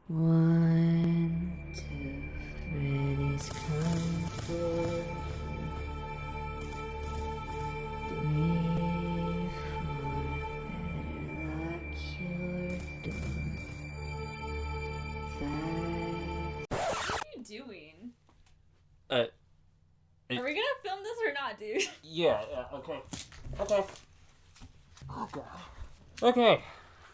1, 2, Freddy's come for you. 3, 4, better lock your door. 5. What are you doing? Are we gonna film this or not, dude? Yeah, okay. Okay.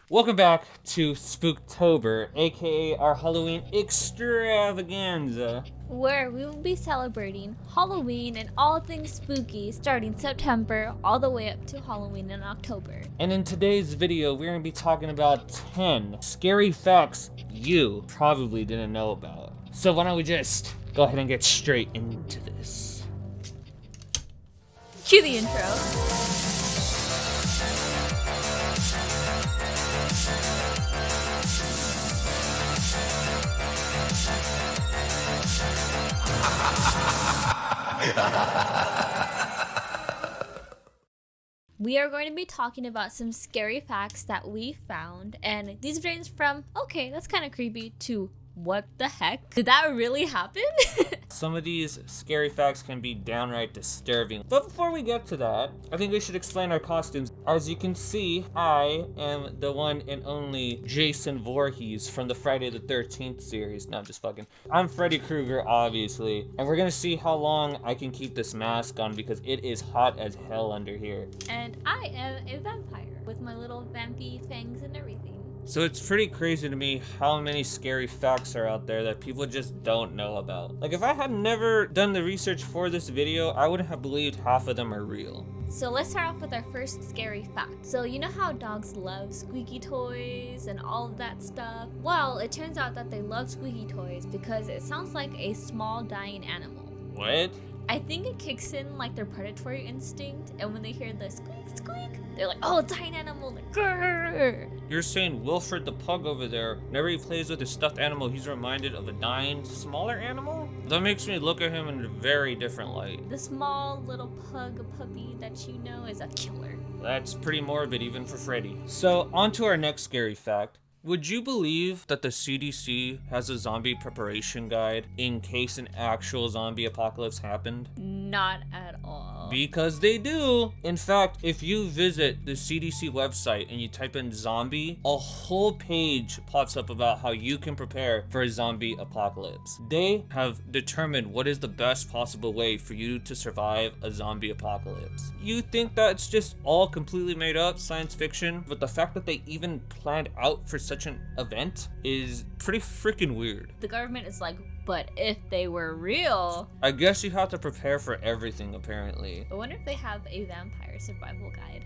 Welcome back to Spooktober, aka our Halloween extravaganza. Where we will be celebrating Halloween and all things spooky starting September all the way up to Halloween in October. And in today's video, we're going to be talking about 10 scary facts you probably didn't know about. So why don't we just go ahead and get straight into this. Cue the intro. We are going to be talking about some scary facts that we found, and these range from, okay, that's kind of creepy, to what the heck? Did that really happen? Some of these scary facts can be downright disturbing. But before we get to that, I think we should explain our costumes. As you can see, I am the one and only Jason Voorhees from the Friday the 13th series. No, I'm just fucking. I'm Freddy Krueger, obviously. And we're gonna see how long I can keep this mask on because it is hot as hell under here. And I am a vampire with my little vampy fangs and everything. So it's pretty crazy to me how many scary facts are out there that people just don't know about. Like, if I had never done the research for this video, I wouldn't have believed half of them are real. So let's start off with our first scary fact. So you know how dogs love squeaky toys and all of that stuff? Well, it turns out that they love squeaky toys because it sounds like a small dying animal. What? I think it kicks in like their predatory instinct, and when they hear the squeak squeak, they're like, oh, dying animal, like, grrr. You're saying Wilfred the pug over there, whenever he plays with his stuffed animal, he's reminded of a dying, smaller animal? That makes me look at him in a very different light. The small little pug puppy that you know is a killer. That's pretty morbid even for Freddy. So, on to our next scary fact. Would you believe that the CDC has a zombie preparation guide in case an actual zombie apocalypse happened? Not at all. Because they do. In fact, if you visit the CDC website and you type in zombie, a whole page pops up about how you can prepare for a zombie apocalypse. They have determined what is the best possible way for you to survive a zombie apocalypse. You think that it's just all completely made up science fiction, but the fact that they even planned out for such an event is pretty freaking weird. The government is like, but if they were real... I guess you have to prepare for everything, apparently. I wonder if they have a vampire survival guide.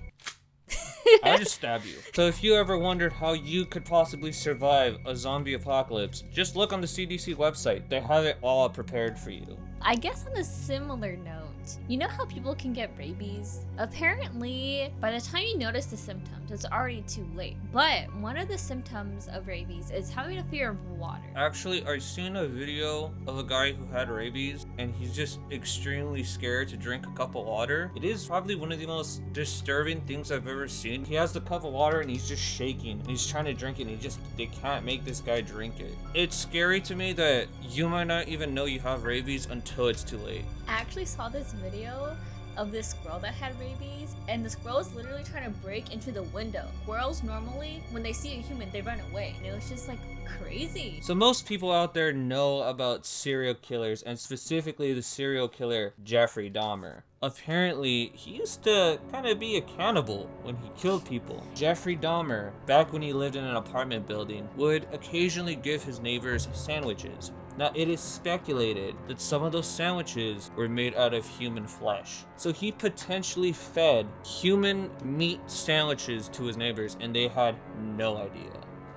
I'll just stab you. So if you ever wondered how you could possibly survive a zombie apocalypse, just look on the CDC website. They have it all prepared for you. I guess on a similar note, you know how people can get rabies? Apparently, by the time you notice the symptoms, it's already too late. But one of the symptoms of rabies is having a fear of water. Actually, I seen a video of a guy who had rabies, and he's just extremely scared to drink a cup of water. It is probably one of the most disturbing things I've ever seen. He has the cup of water and he's just shaking. He's trying to drink it and they can't make this guy drink it. It's scary to me that you might not even know you have rabies until it's too late. I actually saw this video of this squirrel that had rabies, and the squirrel was literally trying to break into the window. Squirrels normally, when they see a human, they run away, and it was just like crazy. So most people out there know about serial killers, and specifically the serial killer Jeffrey Dahmer. Apparently, he used to kind of be a cannibal when he killed people. Jeffrey Dahmer, back when he lived in an apartment building, would occasionally give his neighbors sandwiches. Now, it is speculated that some of those sandwiches were made out of human flesh. So he potentially fed human meat sandwiches to his neighbors, and they had no idea.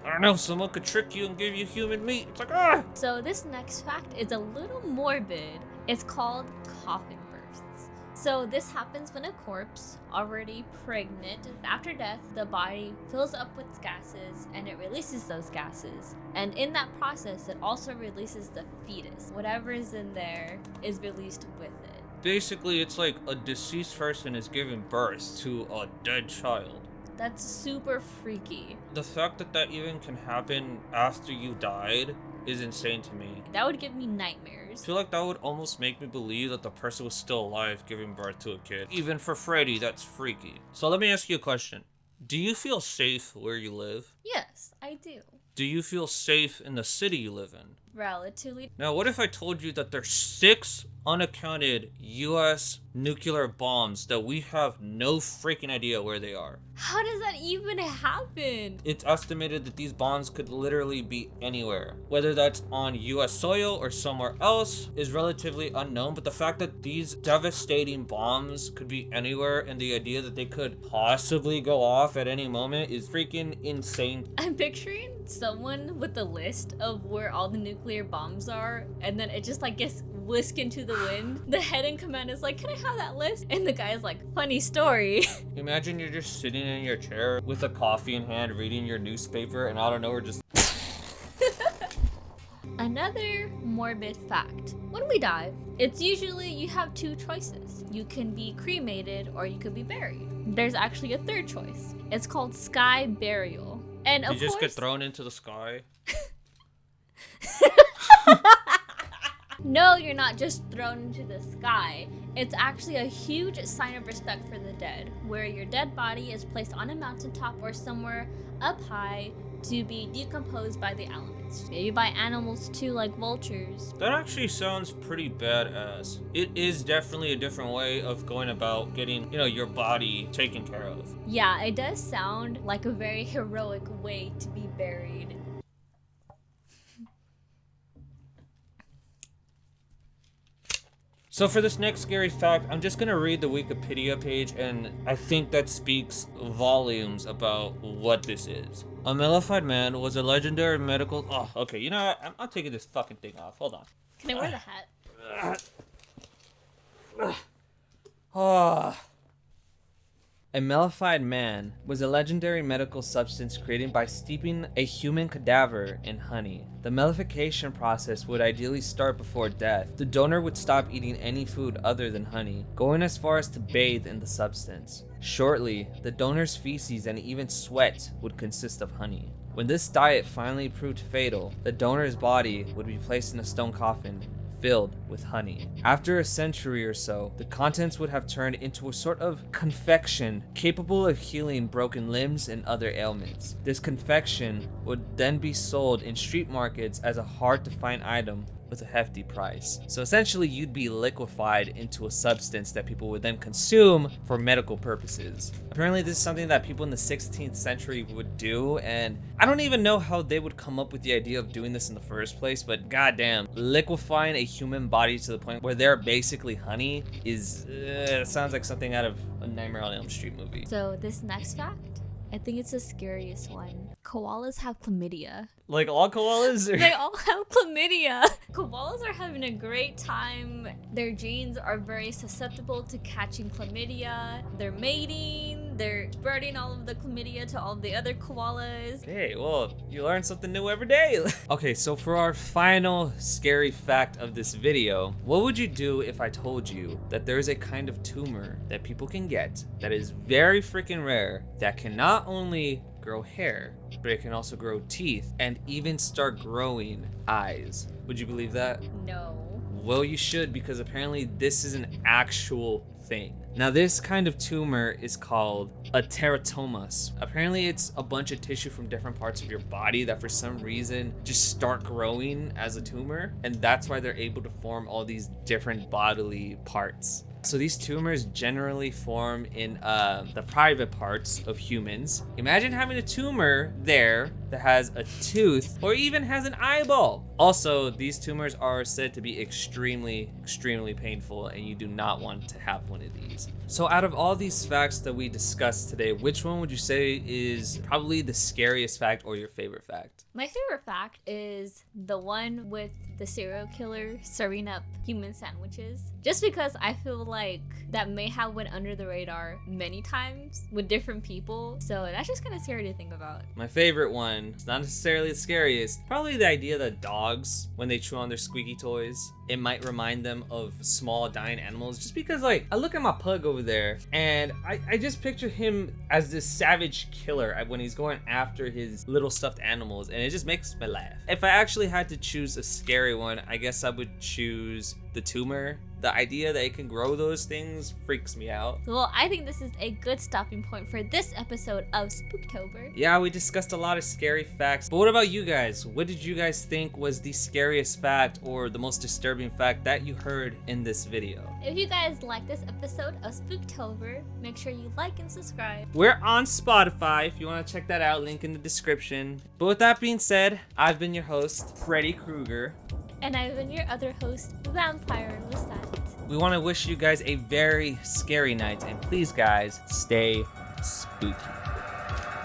I don't know, someone could trick you and give you human meat. It's like, ah! So this next fact is a little morbid. It's called Coffin Bursts. So this happens when a corpse, already pregnant, after death, the body fills up with gases and it releases those gases. And in that process, it also releases the fetus. Whatever is in there is released with it. Basically, it's like a deceased person is giving birth to a dead child. That's super freaky. The fact that that even can happen after you died is insane to me. That would give me I nightmares. feel like that would almost make me believe that the person was still alive giving birth to a kid. Even for Freddy, that's freaky. So let me ask you a question. Do you feel safe where you live? Yes, I do. Do you feel safe in the city you live in? Relatively. Now, what if I told you that there's 6 unaccounted US nuclear bombs that we have no freaking idea where they are? How does that even happen? It's estimated that these bombs could literally be anywhere. Whether that's on US soil or somewhere else is relatively unknown, but the fact that these devastating bombs could be anywhere and the idea that they could possibly go off at any moment is freaking insane. I'm picturing someone with a list of where all the nuclear bombs are, and then it just like gets whisked into the wind. The head in command is like, can I have that list? And the guy's like, funny story. Imagine you're just sitting in your chair with a coffee in hand reading your newspaper and out of nowhere just... Another morbid fact. When we die, it's usually you have 2 choices. You can be cremated or you could be buried. There's actually a third choice. It's called sky burial. And of You just course, get thrown into the sky? no, you're not just thrown into the sky. It's actually a huge sign of respect for the dead, where your dead body is placed on a mountaintop or somewhere up high to be decomposed by the elements. Maybe by animals too, like vultures. That actually sounds pretty badass. It is definitely a different way of going about getting, your body taken care of. Yeah, it does sound like a very heroic way to be buried. So for this next scary fact, I'm just gonna read the Wikipedia page, and I think that speaks volumes about what this is. A mellified man was a legendary medical... Oh, okay, you know what? I'm taking this fucking thing off. Hold on. Can I wear the hat? Ah. A mellified man was a legendary medical substance created by steeping a human cadaver in honey. The mellification process would ideally start before death. The donor would stop eating any food other than honey, going as far as to bathe in the substance. Shortly, the donor's feces and even sweat would consist of honey. When this diet finally proved fatal, the donor's body would be placed in a stone coffin filled with honey. After a century or so, the contents would have turned into a sort of confection capable of healing broken limbs and other ailments. This confection would then be sold in street markets as a hard-to-find item with a hefty price. So essentially, you'd be liquefied into a substance that people would then consume for medical purposes. Apparently, this is something that people in the 16th century would do, and I don't even know how they would come up with the idea of doing this in the first place, but goddamn, liquefying a human body to the point where they're basically honey is, sounds like something out of a Nightmare on Elm Street movie. So this next fact, I think it's the scariest one. Koalas have chlamydia. Like all koalas? They all have chlamydia. Koalas are having a great time. Their genes are very susceptible to catching chlamydia. They're mating. They're spreading all of the chlamydia to all the other koalas. Hey, well, you learn something new every day. Okay, so for our final scary fact of this video, what would you do if I told you that there's a kind of tumor that people can get that is very freaking rare that can not only grow hair, but it can also grow teeth and even start growing eyes? Would you believe that? No. Well, you should, because apparently this is an actual thing. Now, this kind of tumor is called a teratomas. Apparently, it's a bunch of tissue from different parts of your body that for some reason just start growing as a tumor, and that's why they're able to form all these different bodily parts. So these tumors generally form in the private parts of humans. Imagine having a tumor there that has a tooth or even has an eyeball. Also, these tumors are said to be extremely painful, and you do not want to have one of these. So out of all these facts that we discussed today, which one would you say is probably the scariest fact or your favorite fact? My favorite fact is the one with the serial killer serving up human sandwiches. Just because I feel like that may have went under the radar many times with different people. So that's just kind of scary to think about. My favorite one, it's not necessarily the scariest, probably the idea that dogs, when they chew on their squeaky toys, it might remind them of small dying animals, just because like I look at my pug over there and I just picture him as this savage killer when he's going after his little stuffed animals, and it just makes me laugh. If I actually had to choose a scary one, I guess I would choose the tumor. The idea that it can grow those things freaks me out. Well, I think this is a good stopping point for this episode of Spooktober. Yeah, we discussed a lot of scary facts, but what about you guys? What did you guys think was the scariest fact or the most disturbing fact that you heard in this video? If you guys like this episode of Spooktober, make sure you like and subscribe. We're on Spotify if you want to check that out, link in the description. But with that being said, I've been your host, Freddy Krueger. And I've been your other host, Vampire Lysette. We want to wish you guys a very scary night, and please guys, stay spooky.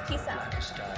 Peace out.